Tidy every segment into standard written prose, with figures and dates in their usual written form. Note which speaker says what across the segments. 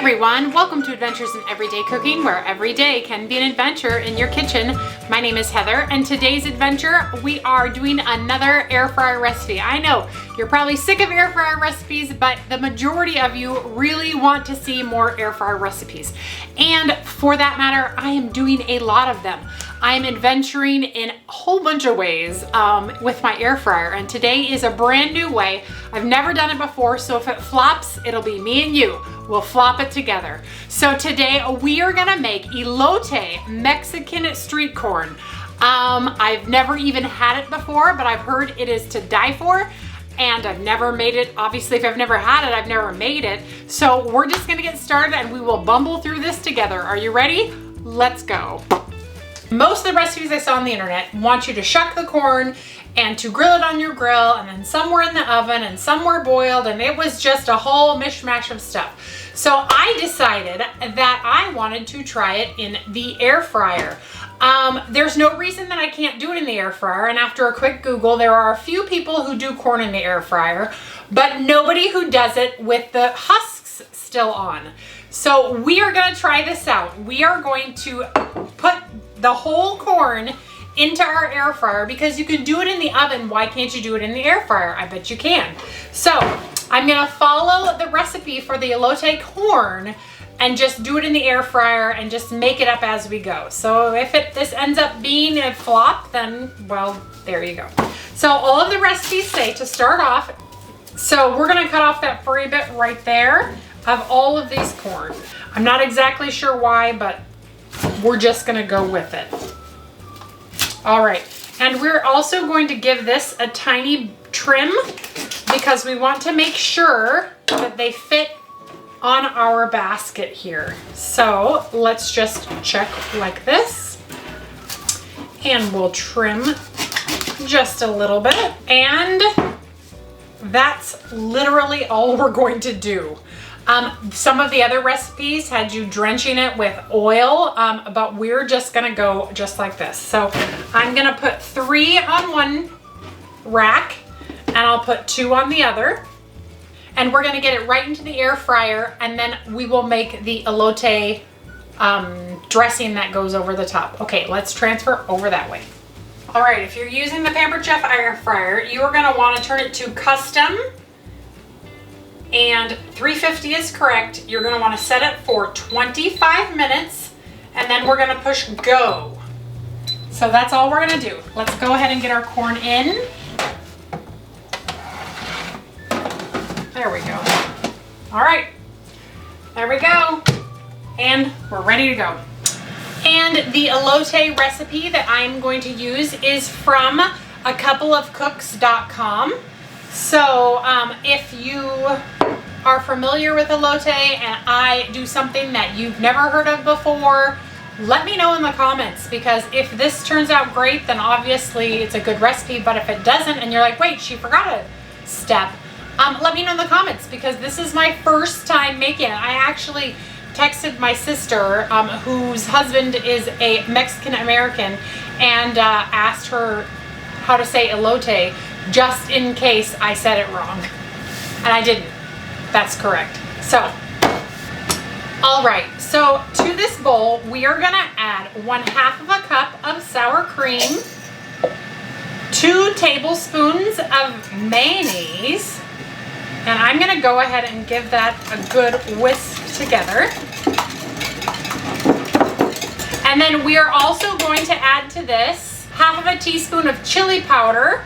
Speaker 1: everyone, welcome to Adventures in Everyday Cooking, where every day can be an adventure in your kitchen. My name is Heather, and today's adventure, we are doing another air fryer recipe. I know you're probably sick of air fryer recipes, but the majority of you really want to see more air fryer recipes. And for that matter, I am doing a lot of them. I am adventuring in a whole bunch of ways with my air fryer, and today is a brand new way. I've never done it before, so if it flops, it'll be me and you. We'll flop it together. So today we are gonna make Elote Mexican Street Corn. I've never even had it before, but I've heard it is to die for, and I've never made it. Obviously, if I've never had it, I've never made it. So we're just gonna get started and we will bumble through this together. Are you ready? Let's go. Most of the recipes I saw on the internet want you to shuck the corn and to grill it on your grill, and then some were in the oven and some were boiled, and it was just a whole mishmash of stuff. So I decided that I wanted to try it in the air fryer. There's no reason that I can't do it in the air fryer, and after a quick Google, there are a few people who do corn in the air fryer, but nobody who does it with the husks still on. So we are gonna try this out. We are going to put the whole corn into our air fryer because you can do it in the oven. Why can't you do it in the air fryer? I bet you can. So I'm gonna follow the recipe for the elote corn and just do it in the air fryer and just make it up as we go. So if this ends up being a flop, then well, there you go. So all of the recipes say to start off, so we're gonna cut off that furry bit right there of all of these corn. I'm not exactly sure why, but we're just gonna go with it. All right, and we're also going to give this a tiny trim because we want to make sure that they fit on our basket here. So let's just check like this, and we'll trim just a little bit, and that's literally all we're going to do. Some of the other recipes had you drenching it with oil, but we're just gonna go just like this. So I'm gonna put 3 on one rack, and I'll put 2 on the other, and we're gonna get it right into the air fryer, and then we will make the elote dressing that goes over the top. Okay, let's transfer over that way. All right, if you're using the Pampered Chef air fryer, you are gonna wanna turn it to custom, and 350 is correct. You're gonna wanna set it for 25 minutes, and then we're gonna push go. So that's all we're gonna do. Let's go ahead and get our corn in. There we go. All right, there we go. And we're ready to go. And the elote recipe that I'm going to use is from a couple of cooks.com. So if you are familiar with elote and I do something that you've never heard of before, let me know in the comments, because if this turns out great, then obviously it's a good recipe, but if it doesn't and you're like, wait, she forgot a step, let me know in the comments, because this is my first time making it. I actually texted my sister, whose husband is a Mexican American, and asked her how to say elote, just in case I said it wrong. And I didn't. That's correct. So, all right. So to this bowl, we are gonna add 1/2 cup of sour cream, 2 tablespoons of mayonnaise, and I'm gonna go ahead and give that a good whisk together. And then we are also going to add to this 1/2 teaspoon of chili powder,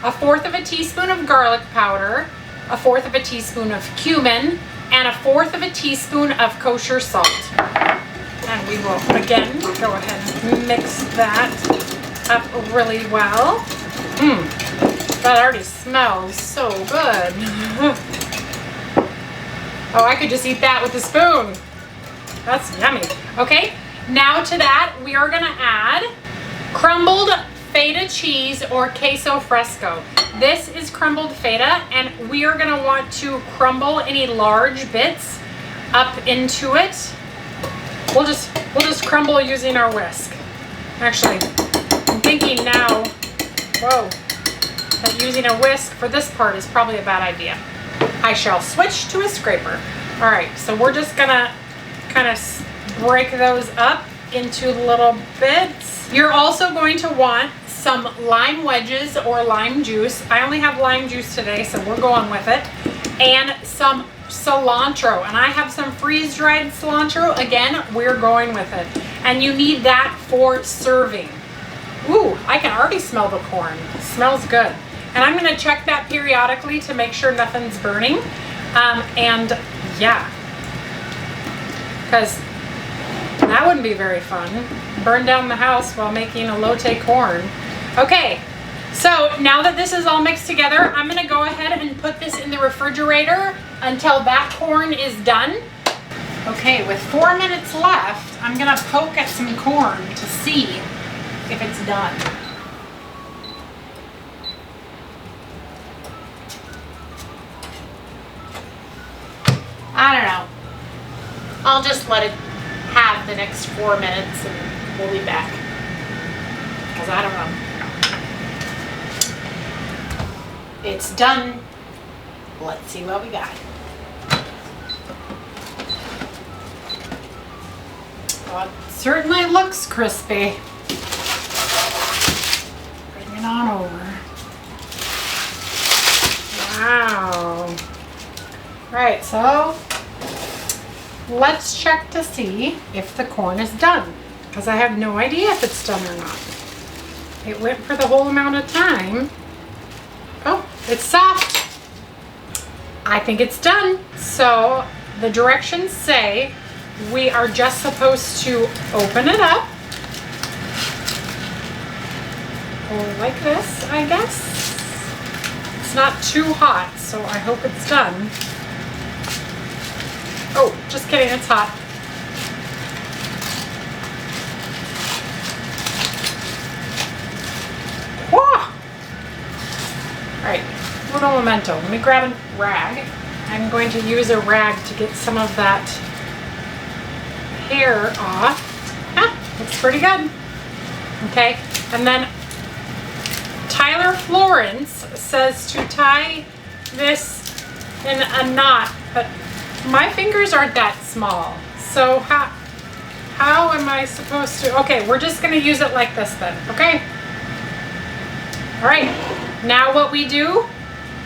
Speaker 1: 1/4 teaspoon of garlic powder, 1/4 teaspoon of cumin, and 1/4 teaspoon of kosher salt. And we will again go ahead and mix that up really well. That already smells so good. Oh, I could just eat that with a spoon. That's yummy. Okay, now to that we are gonna add crumbled feta cheese or queso fresco. This is crumbled feta, and we are gonna want to crumble any large bits up into it. We'll just crumble using our whisk. Actually, I'm thinking now, whoa, that using a whisk for this part is probably a bad idea. I shall switch to a scraper. All right, so we're just gonna kind of break those up into little bits. You're also going to want some lime wedges or lime juice. I only have lime juice today, so we're going with it. And some cilantro, and I have some freeze-dried cilantro. Again, we're going with it. And you need that for serving. Ooh, I can already smell the corn. It smells good. And I'm gonna check that periodically to make sure nothing's burning. And yeah, because that wouldn't be very fun. Burn down the house while making elote corn. Okay, so now that this is all mixed together, I'm gonna go ahead and put this in the refrigerator until that corn is done. Okay, with 4 minutes left, I'm gonna poke at some corn to see if it's done. I don't know. I'll just let it have the next 4 minutes and we'll be back. Because I don't know. It's done. Let's see what we got. Well, it certainly looks crispy. Bring it on over. Wow. Right, so let's check to see if the corn is done, because I have no idea if it's done or not. It went for the whole amount of time. Oh, it's soft. I think it's done. So the directions say we are just supposed to open it up. Like this, I guess. It's not too hot, so I hope it's done. Oh, just kidding, it's hot. Whoa! All right, little memento. Let me grab a rag. I'm going to use a rag to get some of that hair off. Ah, looks pretty good. Okay, and then Tyler Florence says to tie this in a knot, but my fingers aren't that small. So how am I supposed to? Okay, we're just gonna use it like this then, okay? All right, now what we do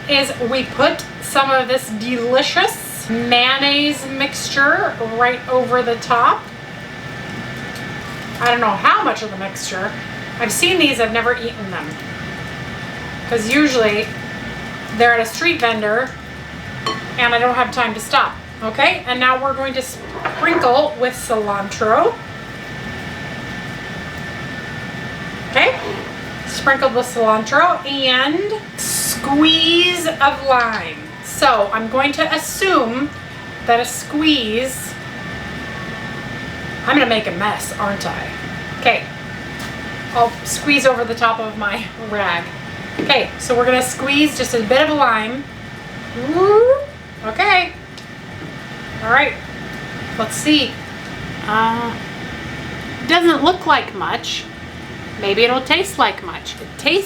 Speaker 1: is we put some of this delicious mayonnaise mixture right over the top. I don't know how much of the mixture. I've seen these, I've never eaten them. Because usually they're at a street vendor and I don't have time to stop. Okay, and now we're going to sprinkle with cilantro. Okay, sprinkled with cilantro and squeeze of lime. So I'm going to assume that a squeeze, I'm gonna make a mess, aren't I? Okay, I'll squeeze over the top of my rag. Okay, so we're gonna squeeze just a bit of lime. Woo. Okay. All right, let's see. Doesn't look like much. Maybe it'll taste like much. It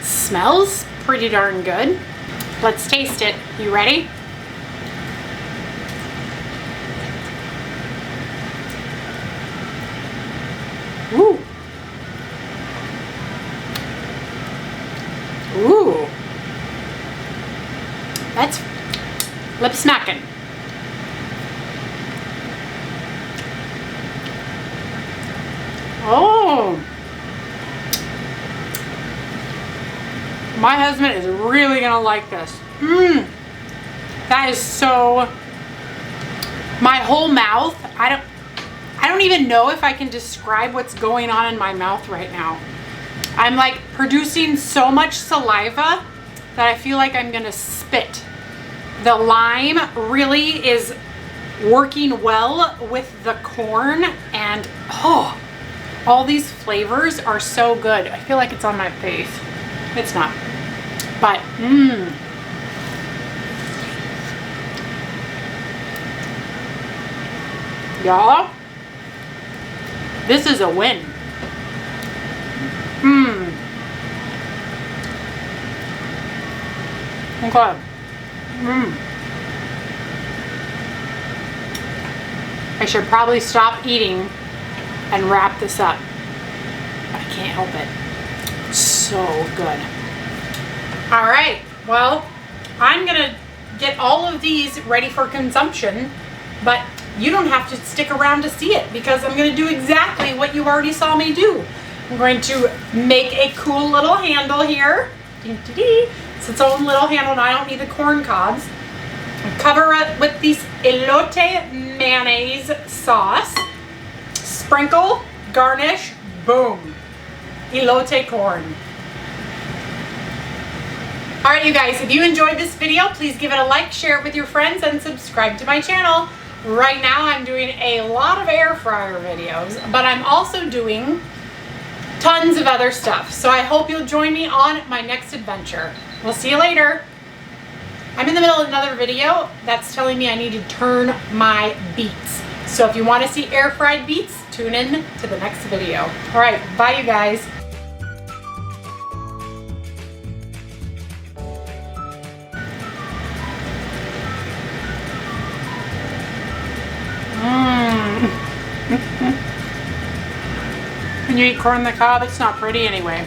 Speaker 1: smells pretty darn good. Let's taste it. You ready? Ooh. Ooh. That's lip smacking. Oh. My husband is really gonna like this. That is so, my whole mouth, I don't even know if I can describe what's going on in my mouth right now. I'm like producing so much saliva that I feel like I'm gonna spit. The lime really is working well with the corn, and oh, all these flavors are so good. I feel like it's on my face. It's not, but y'all, this is a win. Okay. I should probably stop eating and wrap this up. I can't help it. So good. All right, well, I'm gonna get all of these ready for consumption, but you don't have to stick around to see it because I'm gonna do exactly what you already saw me do. I'm going to make a cool little handle here. It's its own little handle, and I don't need the corn cobs. Cover it with these Elote mayonnaise sauce. Sprinkle, garnish, boom. Elote corn. All right, you guys, if you enjoyed this video, please give it a like, share it with your friends, and subscribe to my channel. Right now, I'm doing a lot of air fryer videos, but I'm also doing tons of other stuff. So I hope you'll join me on my next adventure. We'll see you later. I'm in the middle of another video that's telling me I need to turn my beets. So if you want to see air fried beets, tune in to the next video. All right, bye you guys. When you eat corn on the cob, it's not pretty anyway.